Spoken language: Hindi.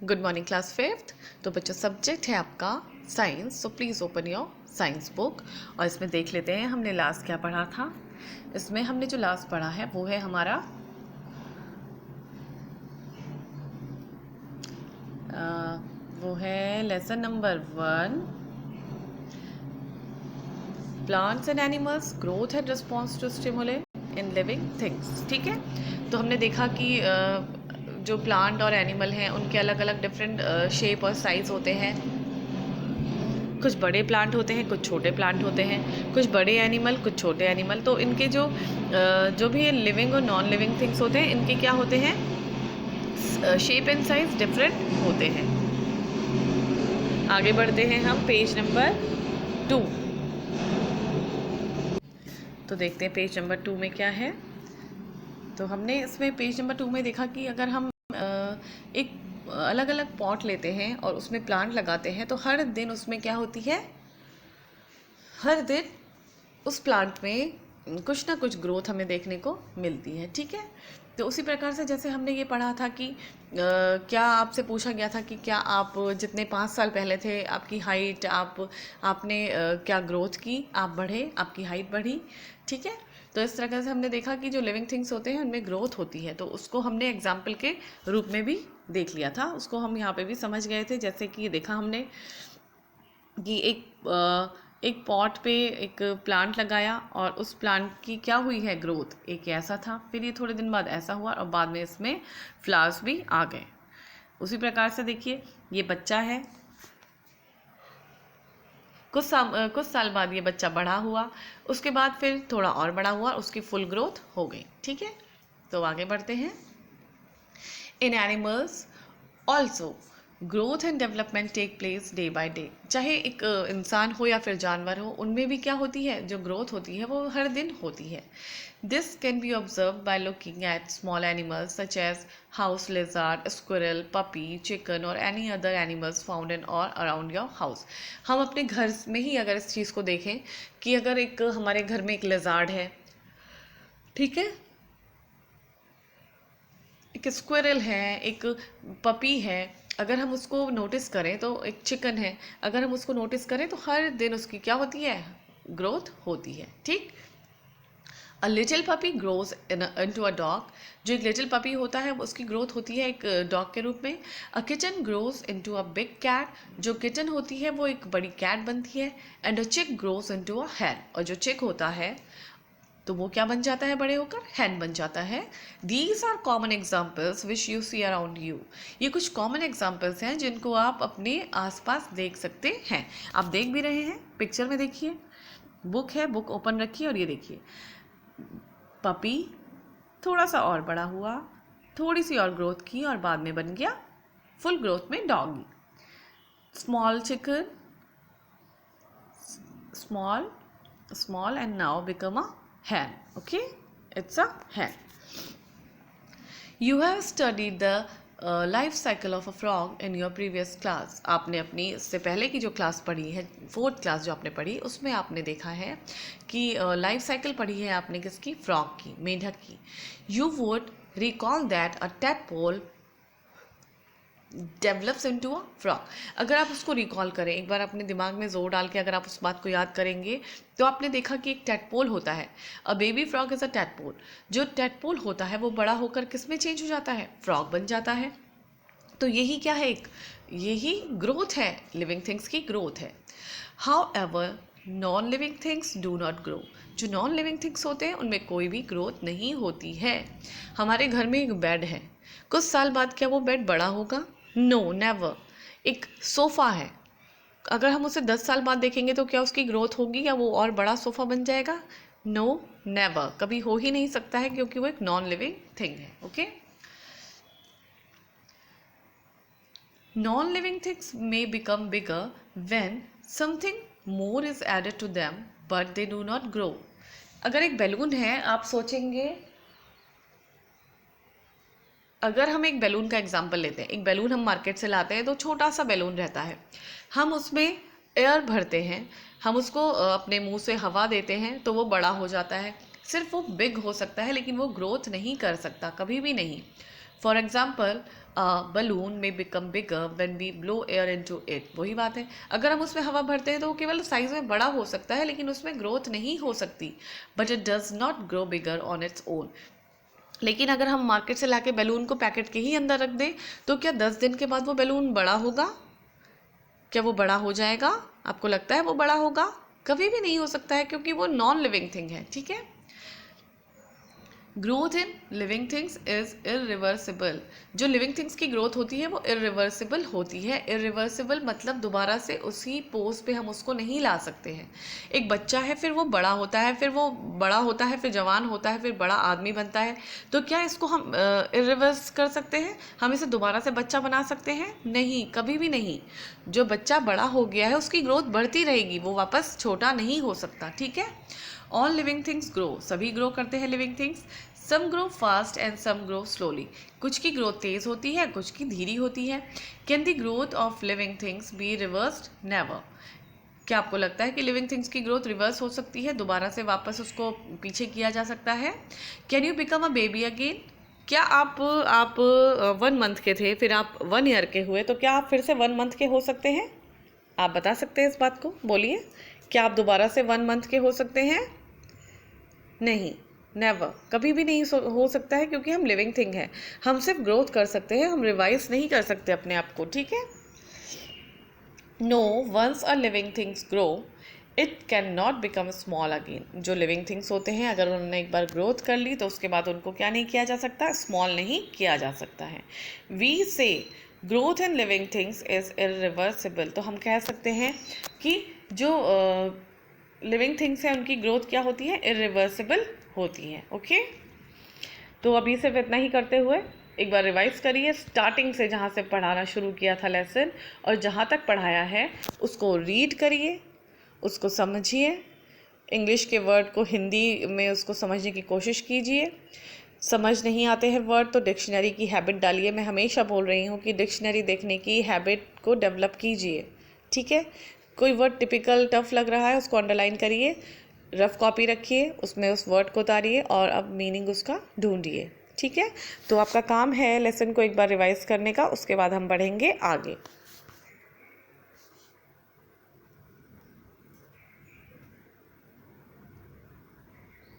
Good morning class fifth. तो बच्चों सब्जेक्ट है आपका science, so please open your science book और इसमें देख लेते हैं हमने लास्ट क्या पढ़ा था। इसमें हमने जो लास्ट पढ़ा है वो है हमारा वो है lesson number 1, plants and animals growth and response to stimuli in living things. ठीक है, तो हमने देखा कि जो प्लांट और एनिमल हैं उनके अलग अलग डिफरेंट शेप और साइज़ होते हैं। कुछ बड़े प्लांट होते हैं, कुछ छोटे प्लांट होते हैं, कुछ बड़े एनिमल, कुछ छोटे एनिमल। तो इनके जो भी लिविंग और नॉन लिविंग थिंग्स होते हैं इनके क्या होते हैं, शेप एंड साइज डिफरेंट होते हैं। आगे बढ़ते हैं हम पेज नंबर 2। तो देखते हैं पेज नंबर 2 में क्या है। तो हमने इसमें पेज नंबर 2 में देखा कि अगर हम एक अलग अलग पॉट लेते हैं और उसमें प्लांट लगाते हैं तो हर दिन उसमें क्या होती है, हर दिन उस प्लांट में कुछ ना कुछ ग्रोथ हमें देखने को मिलती है। ठीक है, तो उसी प्रकार से जैसे हमने ये पढ़ा था कि क्या आपसे पूछा गया था कि क्या आप जितने 5 साल पहले थे आपकी हाइट आपने क्या ग्रोथ की, आप बढ़े, आपकी हाइट बढ़ी। ठीक है, तो इस तरह से हमने देखा कि जो लिविंग थिंग्स होते हैं उनमें ग्रोथ होती है, तो उसको हमने एग्जाम्पल के रूप में भी देख लिया था। उसको हम यहाँ पे भी समझ गए थे, जैसे कि देखा हमने कि एक पॉट पे एक प्लांट लगाया और उस प्लांट की क्या हुई है ग्रोथ, एक ऐसा था, फिर ये थोड़े दिन बाद ऐसा हुआ और बाद में इसमें फ्लावर्स भी आ गए। उसी प्रकार से देखिए ये बच्चा है, कुछ साल बाद ये बच्चा बड़ा हुआ, उसके बाद फिर थोड़ा और बड़ा हुआ, उसकी फुल ग्रोथ हो गई। ठीक है, तो आगे बढ़ते हैं। In animals also growth and development take place day by day. चाहे एक इंसान हो या फिर जानवर हो, उनमें भी क्या होती है, जो ग्रोथ होती है वो हर दिन होती है। This can be observe by looking at small animals such as house lizard, squirrel, puppy, chicken और any other animals found in और अराउंड योर हाउस। हम अपने घर में ही अगर इस चीज़ को देखें कि अगर एक हमारे घर में एक लिज़ार्ड है, ठीक है, एक स्क्विरल है, एक पपी है, अगर हम उसको नोटिस करें, तो एक चिकन है, अगर हम उसको नोटिस करें तो हर दिन उसकी क्या होती है, ग्रोथ होती है। ठीक, a little puppy grows into a dog. जो एक लिटिल पपी होता है उसकी ग्रोथ होती है एक डॉग के रूप में। A kitten grows into a big cat. जो किचन होती है वो एक बड़ी कैट बनती है। एंड अ चिक ग्रोज इनटू अ हैन। और जो चिक होता है तो वो क्या बन जाता है, बड़े होकर हैन बन जाता है। These are common examples which you see around you. ये कुछ कॉमन एग्जाम्पल्स हैं जिनको आप अपने आसपास देख सकते हैं। आप देख भी रहे हैं, पिक्चर में देखिए, बुक है, बुक ओपन रखिए और ये देखिए, पपी थोड़ा सा और बड़ा हुआ, थोड़ी सी और ग्रोथ की और बाद में बन गया फुल ग्रोथ में doggy. Small chicken, small small and now become a hen. Okay, it's a hen. You have studied the life cycle of a frog in your previous class. आपने अपनी इससे पहले की जो क्लास पढ़ी है, 4th क्लास जो आपने पढ़ी, उसमें आपने देखा है कि लाइफ साइकिल पढ़ी है आपने किसकी, फ्रॉग की, मेंढक की। You would recall that a tadpole develops into a frog. अगर आप उसको रिकॉल करें, एक बार अपने दिमाग में जोर डाल के अगर आप उस बात को याद करेंगे तो आपने देखा कि एक टैडपोल होता है। A baby frog is a tadpole. जो टैडपोल होता है वो बड़ा होकर किस में चेंज हो जाता है, फ्रॉग बन जाता है। तो यही क्या है, एक यही ग्रोथ है, लिविंग थिंग्स की ग्रोथ है। How ever non living things do not grow. जो नॉन लिविंग थिंग्स होते हैं उनमें कोई भी ग्रोथ नहीं होती है। हमारे घर में एक बेड है, कुछ साल बाद क्या वो बेड बड़ा होगा, नो नेवर। एक सोफ़ा है, अगर हम उसे 10 साल बाद देखेंगे तो क्या उसकी ग्रोथ होगी या वो और बड़ा सोफ़ा बन जाएगा, नो नेवर, कभी हो ही नहीं सकता है, क्योंकि वो एक नॉन लिविंग थिंग है। Okay, non living things may become bigger when something more is added to them but they do not grow. अगर एक बैलून है, आप सोचेंगे, अगर हम एक बैलून का एग्जांपल लेते हैं, एक बैलून हम मार्केट से लाते हैं तो छोटा सा बैलून रहता है, हम उसमें एयर भरते हैं, हम उसको अपने मुंह से हवा देते हैं तो वो बड़ा हो जाता है। सिर्फ वो बिग हो सकता है लेकिन वो ग्रोथ नहीं कर सकता, कभी भी नहीं। फॉर एग्जाम्पल बलून में become bigger when we blow air into it. वही बात है, अगर हम उसमें हवा भरते हैं तो वो केवल साइज में बड़ा हो सकता है, लेकिन उसमें ग्रोथ नहीं हो सकती। But it does not grow bigger on its own. लेकिन अगर हम मार्केट से लाके बैलून को पैकेट के ही अंदर रख दें तो क्या 10 दिन के बाद वो बैलून बड़ा होगा? क्या वो बड़ा हो जाएगा? आपको लगता है वो बड़ा होगा? कभी भी नहीं हो सकता है, क्योंकि वो नॉन लिविंग थिंग है। ठीक है, growth in living things is irreversible. जो लिविंग थिंग्स की ग्रोथ होती है वो इरिवर्सिबल होती है। इरिवर्सिबल मतलब दोबारा से उसी पोज पे हम उसको नहीं ला सकते हैं। एक बच्चा है, फिर वो बड़ा होता है, फिर वो बड़ा होता है, फिर जवान होता है, फिर बड़ा आदमी बनता है। तो क्या इसको हम इरिवर्स कर सकते हैं? हम इसे दोबारा से बच्चा बना सकते हैं? नहीं, कभी भी नहीं। जो बच्चा बड़ा हो गया है उसकी ग्रोथ बढ़ती रहेगी, वो वापस छोटा नहीं हो सकता। ठीक है, ऑल लिविंग थिंग्स ग्रो, सभी ग्रो करते हैं living things. Some grow fast and some grow slowly, कुछ की ग्रोथ तेज होती है, कुछ की धीरी होती है। Can the growth of living things be reversed? Never. क्या आपको लगता है कि लिविंग थिंग्स की ग्रोथ रिवर्स हो सकती है, दोबारा से वापस उसको पीछे किया जा सकता है? Can you become a baby again? क्या आप 1 मंथ के थे, फिर आप 1 ईयर के हुए, तो क्या आप फिर से 1 मंथ के हो सकते हैं? आप बता सकते हैं इस बात को, बोलिए, क्या आप दोबारा से 1 मंथ के हो सकते हैं? नहीं, नेवर, कभी भी नहीं हो सकता है, क्योंकि हम लिविंग थिंग है। हम सिर्फ ग्रोथ कर सकते हैं, हम रिवाइज नहीं कर सकते अपने आप को। ठीक है, no, once a living things grow it can not become small again. जो लिविंग थिंग्स होते हैं, अगर उन्होंने एक बार ग्रोथ कर ली तो उसके बाद उनको क्या नहीं किया जा सकता? स्मॉल नहीं किया जा सकता है। वी से growth in living things is irreversible, तो हम कह सकते हैं कि जो लिविंग थिंग्स हैं उनकी ग्रोथ क्या होती है? इरिवर्सिबल होती है। ओके, तो अभी सिर्फ इतना ही करते हुए एक बार रिवाइज करिए स्टार्टिंग से, जहाँ से पढ़ाना शुरू किया था लेसन, और जहाँ तक पढ़ाया है उसको रीड करिए, उसको समझिए, इंग्लिश के वर्ड को हिंदी में उसको समझने की कोशिश कीजिए। समझ नहीं आते हैं वर्ड तो डिक्शनरी की हैबिट डालिए। मैं हमेशा बोल रही हूँ कि डिक्शनरी देखने की हैबिट को डेवलप कीजिए। ठीक है, कोई वर्ड टिपिकल टफ लग रहा है उसको अंडरलाइन करिए, रफ कॉपी रखिए, उसमें उस वर्ड को उतारिए और अब मीनिंग उसका ढूंढिए। ठीक है, तो आपका काम है लेसन को एक बार रिवाइज करने का, उसके बाद हम बढ़ेंगे आगे।